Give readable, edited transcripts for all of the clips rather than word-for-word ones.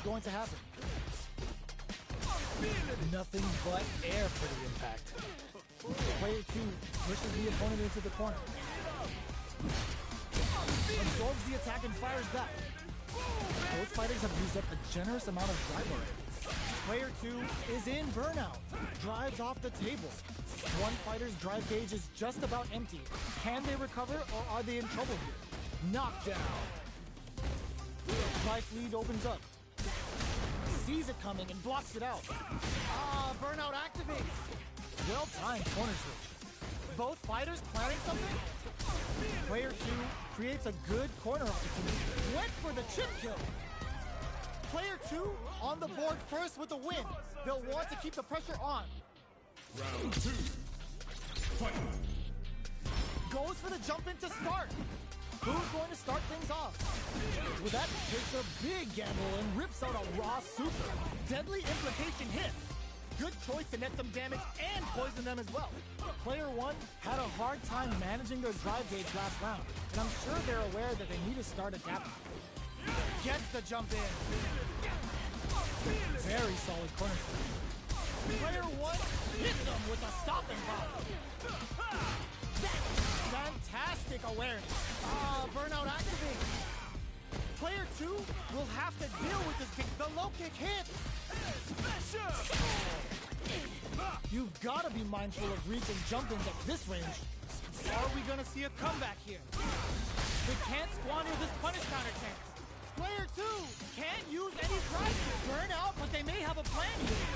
going to happen. Nothing but air for the impact. Player 2 pushes the opponent into the corner. Absorbs the attack and fires back. Both fighters have used up a generous amount of drive already. Player 2 is in burnout. Drives off the table. One fighter's drive gauge is just about empty. Can they recover or are they in trouble here? Knockdown. Life lead opens up. Sees it coming and blocks it out. Burnout activates. Well-timed corner switch. Both fighters planning something? Player 2 creates a good corner opportunity. Went for the chip kill. Player 2 on the board first with a win. They'll want to keep the pressure on. Round 2. Fight. Goes for the jump in to start. Who's going to start things off? With that, takes a big gamble and rips out a raw super. Deadly implication hit. Good choice to net some damage and poison them as well. Player 1 had a hard time managing their drive gauge last round, and I'm sure they're aware that they need to start adapting. Gets the jump in. Very solid corner. Player 1 hits them with a stopping block. Fantastic awareness. Burnout activates. Player 2 will have to deal with this kick. The low kick hits. You've got to be mindful of reach and jump-ins at this range. Are we going to see a comeback here? They can't squander this punish counter chance. Player 2 can't use any drive to burn out, but they may have a plan here.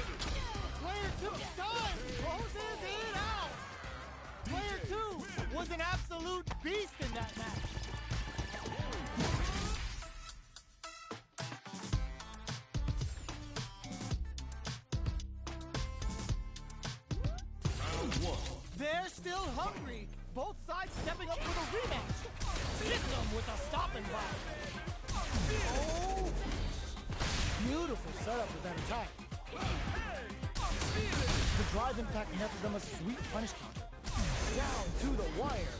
Player 2 stunned, closes it out. Player 2 was an absolute beast in that match. They're still hungry. Both sides stepping up for the rematch. Hit them with a stopping block. Oh! Beautiful setup with that attack. The drive impact nets them a sweet punish counter. Down to the wire.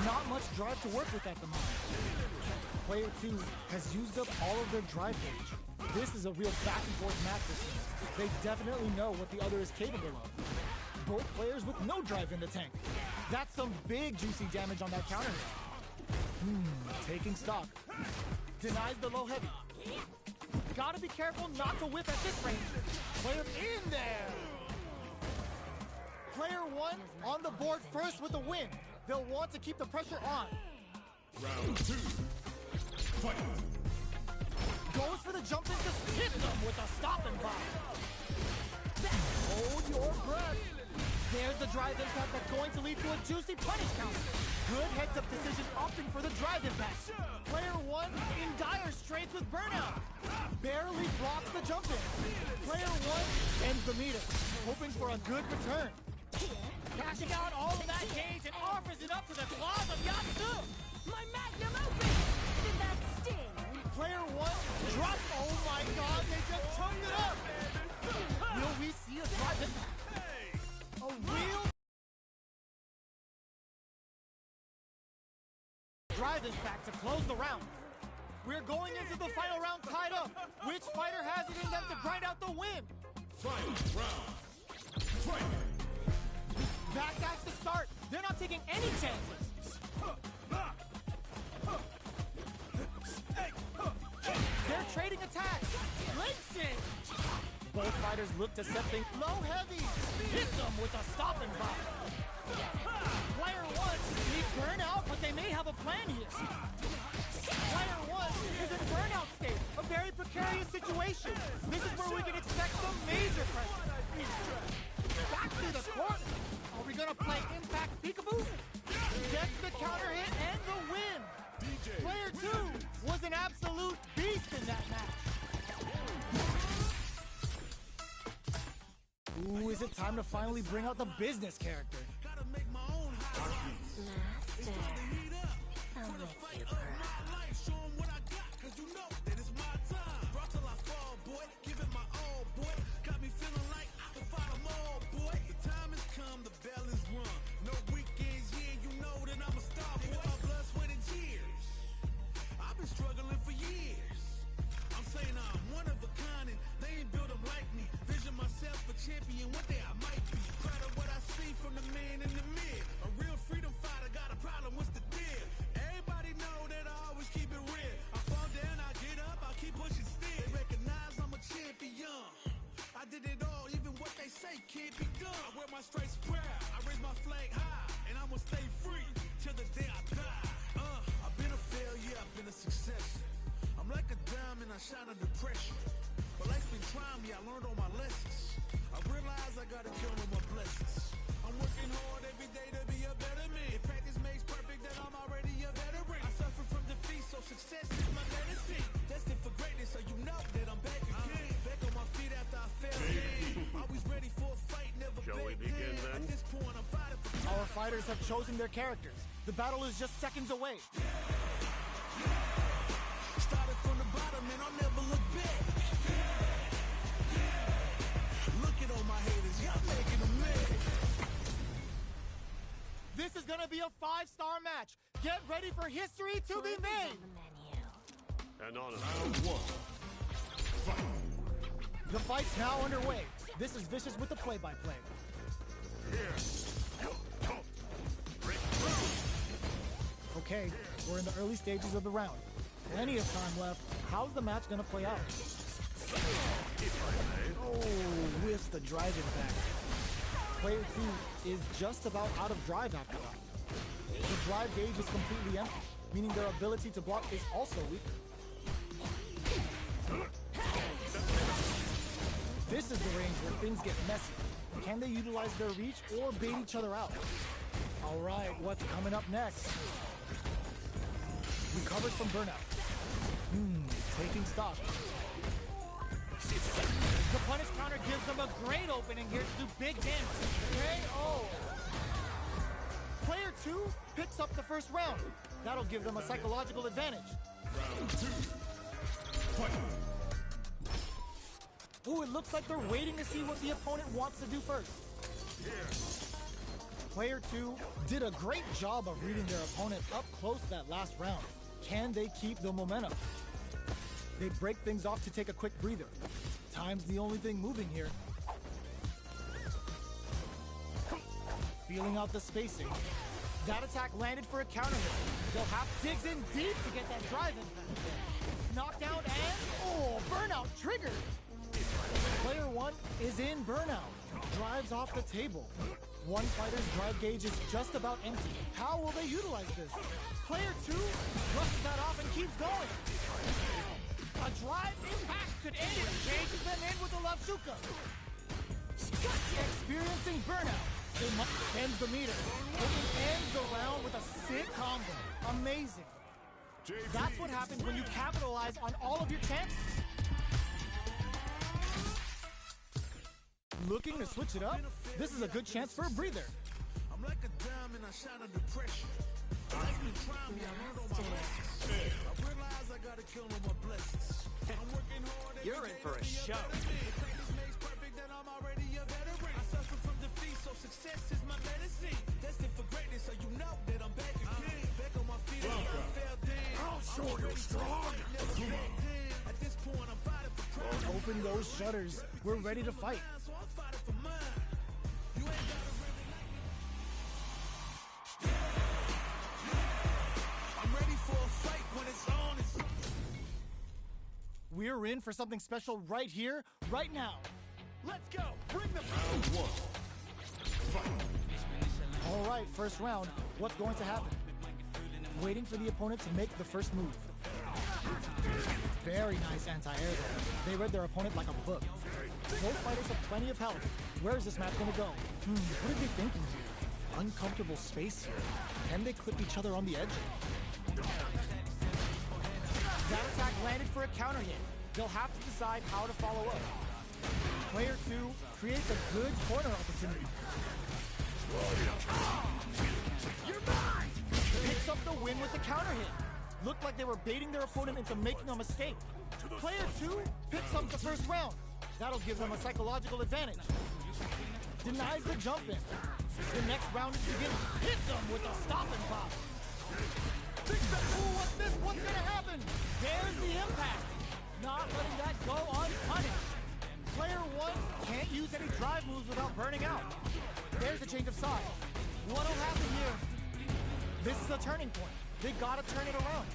Not much drive to work with at the moment. Player 2 has used up all of their drive gauge. This is a real back and forth match this season. They definitely know what the other is capable of. Both players with no drive in the tank. That's some big juicy damage on that counter hit. Taking stock. Denies the low heavy. Gotta be careful not to whip at this range. Player in there. Player 1 on the board first with a win. They'll want to keep the pressure on. Round 2. Fight. Goes for the jump in to hit them with a stopping block. Hold your breath. There's the drive impact that's going to lead to a juicy punish counter. Good heads-up decision opting for the drive impact. Player 1 in dire straits with burnout. Barely blocks the jump in. Player 1 ends the meter, hoping for a good return. Cashing out all of that gauge and offers it up to the claws of Yatsu. My magnum opus! Did that sting? Player 1 drops. Oh my god, they just choked it up. Will we see a drive impact? A real drive impact to close the round. We're going into the final round tied up. Which fighter has it in them to grind out the win? Final round. Fight. Backdash to start. They're not taking any chances. They're trading attacks. Lynching. Both fighters look to set things low heavy. Hit them with a stopping block. Player 1 needs burnout, but they may have a plan here. Player 1 is in burnout state, a very precarious situation. This is where we can expect some major pressure. Back to the corner. Are we gonna play impact peekaboo? Gets the counter hit and the win. Player 2 was an absolute beast in that match. Ooh, is it time to finally bring out the business character? Master, I'll make you cry. Struggling for years. I'm saying begun. I wear my stripes proud. I raise my flag high, and I'ma stay free till the day I die. I've been a failure, I've been a success. I'm like a diamond, I shine under pressure. But life's been trying me, I learned all my lessons. I realize I gotta kill all my blessings. I'm working hard every day to be a better man. If practice makes perfect, then I'm already a veteran. I suffer from defeat, so success is my medicine. Destined for greatness, so you know that I'm back again. Back on my feet after I fell again. Always ready for a fight, never Shall we back begin then. then? At this point, I'm fighting for Our fighters have chosen their characters. The battle is just seconds away. started from the bottom and I'll never look back. Look at all my haters, y'all making them mad. This is gonna be a 5-star match. Get ready for history to be made. And on Round one. Fight. The fight's now underway. This is Vicious with the play-by-play. Okay, we're in the early stages of the round. Plenty of time left. How's the match gonna play out? Oh, whiffs the drive impact. Player 2 is just about out of drive after that. The drive gauge is completely empty, meaning their ability to block is also weaker. This is the range where things get messy. Can they utilize their reach or bait each other out? All right, what's coming up next? Recovers from burnout. Taking stock. The punish counter gives them a great opening here to do big damage. KO. Player 2 picks up the first round. That'll give them a psychological advantage. Round two. Fight. Ooh, it looks like they're waiting to see what the opponent wants to do first. Player 2 did a great job of reading their opponent up close that last round. Can they keep the momentum? They break things off to take a quick breather. Time's the only thing moving here. Feeling out the spacing. That attack landed for a counter hit. They'll have digs in deep to get that drive impact. Knockdown and, burnout triggered. Player 1 is in burnout. Drives off the table. One fighter's drive gauge is just about empty. How will they utilize this? Player 2 brushes that off and keeps going. A drive impact could end it. Changes them in with the left shuka. Experiencing burnout. It ends the meter. It ends the round with a sick combo. Amazing. That's what happens when you capitalize on all of your chances. Looking to switch it up? This is a good chance for a breather. I'm like a diamond, I shine under pressure. Life's been trying me, I learned all my lessons. I realize I gotta kill all my blessings. I'm working hard every You're in day for to a be show. better man. If practice makes perfect, then I'm already a veteran. I suffer from defeat, so success is my medicine. Destined for greatness, so you know that I'm back again. Back on my feet, I fell down. I'll show you strong. At this point, I'm fighting for pride. Open those shutters. We're ready to fight. So I'm fighting for mine. You ain't gotta really like me. I'm ready for a fight when it's on. We're in for something special right here, right now. Let's go. Bring the Round one. Fight. All right, first round. What's going to happen? Waiting for the opponent to make the first move. Very nice anti-air there. They read their opponent like a book. Both fighters have plenty of health. Where is this match going to go? What are they thinking here? Uncomfortable space here. Can they clip each other on the edge? That attack landed for a counter hit. They'll have to decide how to follow up. Player 2 creates a good corner opportunity. You're mine. Picks up the win with the counter hit. Looked like they were baiting their opponent into making a mistake. Player 2 picks up the first round. That'll give them a psychological advantage. Denies the jump in. The next round is beginning. Hits them with a stop and pop. Ooh, what's this? What's gonna happen? There's the impact. Not letting that go unpunished. Player 1 can't use any drive moves without burning out. There's a change of side. What'll happen here? This is a turning point. They gotta turn it around.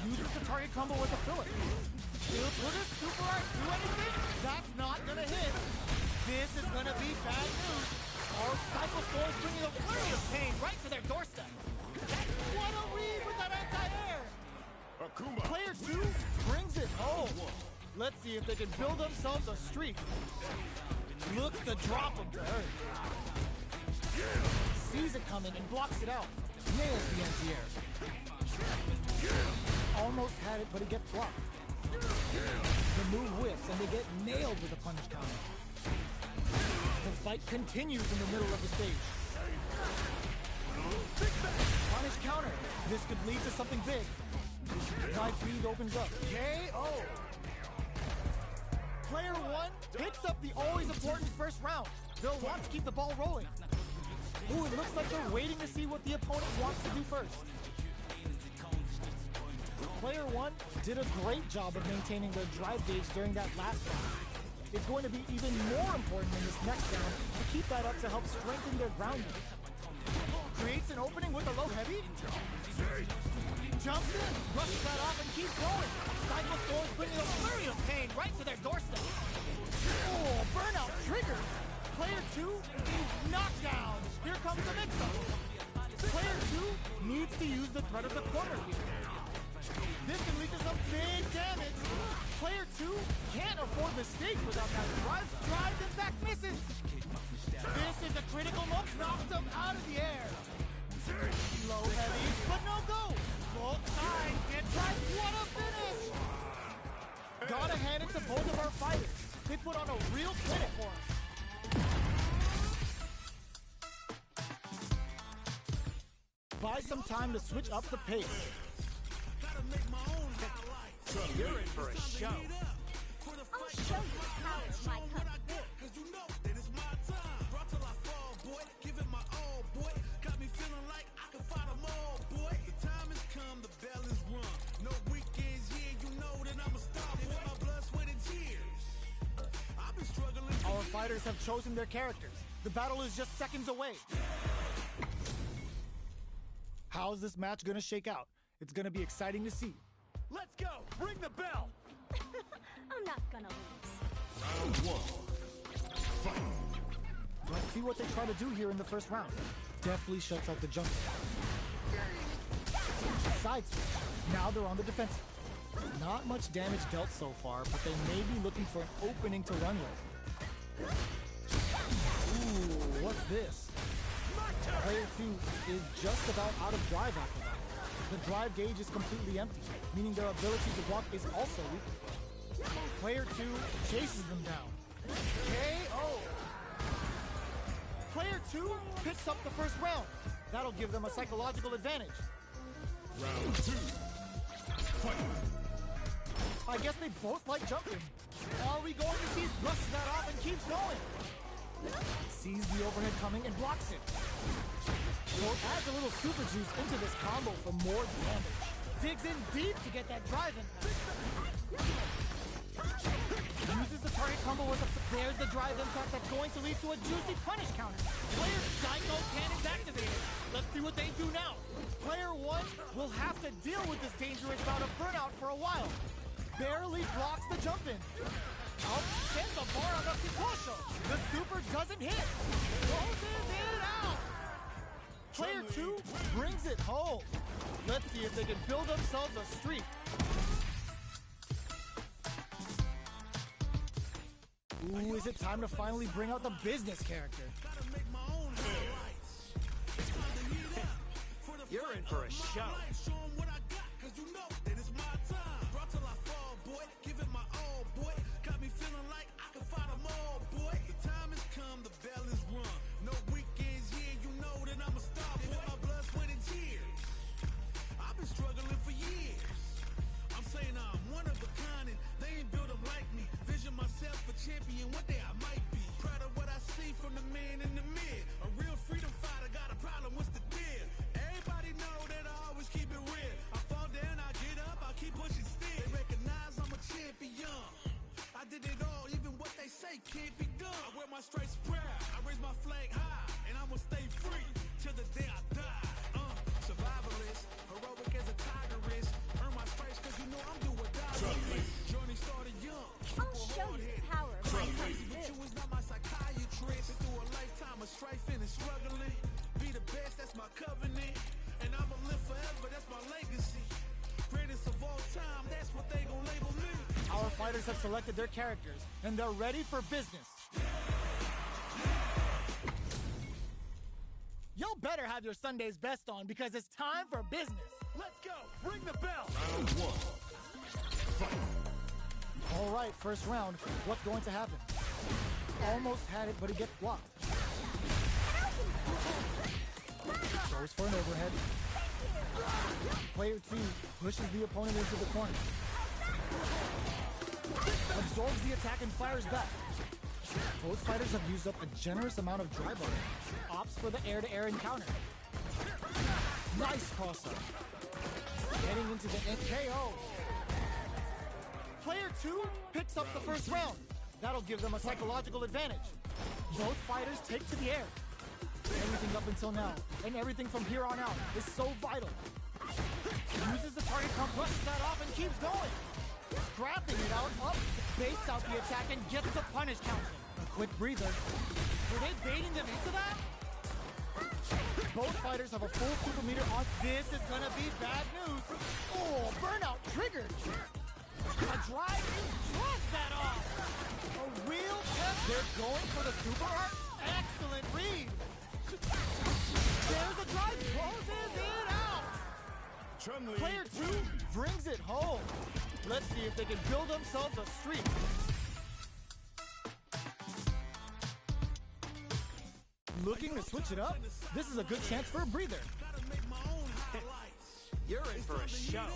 Uses the target combo with a filler. Will this super art do anything? That's not gonna hit. This is gonna be bad news. Our Cycle Store is bringing a flurry of pain right to their doorstep. What a read with that anti-air! Akuma. Player 2 brings it home. Let's see if they can build themselves a streak. Looks to drop him to earth. Sees it coming and blocks it out. Nails the anti-air. Almost had it, but it gets blocked. The move whiffs and they get nailed with a punish counter. The fight continues in the middle of the stage. Punish counter. This could lead to something big. Drive feed opens up. KO. Player 1 picks up the always important first round. They'll want to keep the ball rolling. Ooh, it looks like they're waiting to see what the opponent wants to do first. Player 1 did a great job of maintaining their drive gauge during that last round. It's going to be even more important in this next round to keep that up to help strengthen their ground game. Creates an opening with a low heavy. Jumps in, brushes that off and keeps going. Cycle Store is bringing a flurry of pain right to their doorstep. Oh, burnout triggered. Player 2 is knocked down. Here comes the mix-up. Player 2 needs to use the threat of the corner here. This can lead to some big damage. Player 2 can't afford mistakes without that drive. Drives, in fact, misses. This is a critical move. Knocks him out of the air. Low heavy, but no go. Both sides get drive. What a finish. Gotta hand it to both of our fighters. They put on a real clinic for us. Buy some time to switch up the pace. You're in for a show. I'll show you how it's my cup. Our fighters have chosen their characters. The battle is just seconds away. How's this match gonna shake out? It's gonna be exciting to see. Let's go. Ring the bell. I'm not gonna lose. Round 1. Fight. Let's see what they try to do here in the first round. Definitely shuts out the jump. Side switch. Now they're on the defensive. Not much damage dealt so far, but they may be looking for an opening to run with. Ooh, what's this? Player 2 is just about out of drive after that. The drive gauge is completely empty, meaning their ability to block is also weak. Player 2 chases them down. KO! Player 2 picks up the first round. That'll give them a psychological advantage. Round 2. Fight. I guess they both like jumping. Are we going to see brushes that off and keeps going? Sees the overhead coming and blocks it. So adds a little super juice into this combo for more damage. Digs in deep to get that drive impact. Uses the target combo with there's the drive impact that's going to lead to a juicy punish counter. Player Psycho Cannon's activated. Let's see what they do now. Player 1 will have to deal with this dangerous bout of burnout for a while. Barely blocks the jump in. Out sends the bar on the Kikosho. The super doesn't hit. Closes it out. Player 2 brings it home. Let's see if they can build themselves a streak. Ooh, is it time to finally bring out the business character? You're in for a show. Champion, one day I might be proud of what I see from the man in the mid. A real freedom fighter, got a problem, what's the deal? Everybody know that I always keep it real. I fall down, I get up, I keep pushing still. They recognize I'm a champion. fighters have selected their characters, and they're ready for business. Y'all better have your Sunday's best on because it's time for business. Let's go! Ring the bell! Round one. Fight. All right, first round. What's going to happen? Almost had it, but he gets blocked. Goes for an overhead. Player 2 pushes the opponent into the corner. Absorbs the attack and fires back. Both fighters have used up a generous amount of dry bar. Opts for the air-to-air encounter. Nice cross-up. Getting into the KO. Player 2 picks up the first round. That'll give them a psychological advantage. Both fighters take to the air. Everything up until now, and everything from here on out, is so vital. Uses the target pump, pushes that off, and keeps going. Scrapping it out, up, baits out the attack, and gets the punish counter. A quick breather. Were they baiting them into that? Both fighters have a full super meter on. This is gonna be bad news. Oh, burnout triggered. A drive, you shrugs that off. A real test. They're going for the super art. Excellent read. There's a drive, closes it out. Chun-Li Player 2 brings it home. Let's see if they can build themselves a streak. Looking to switch it up? This is a good chance for a breather. You're in for a show.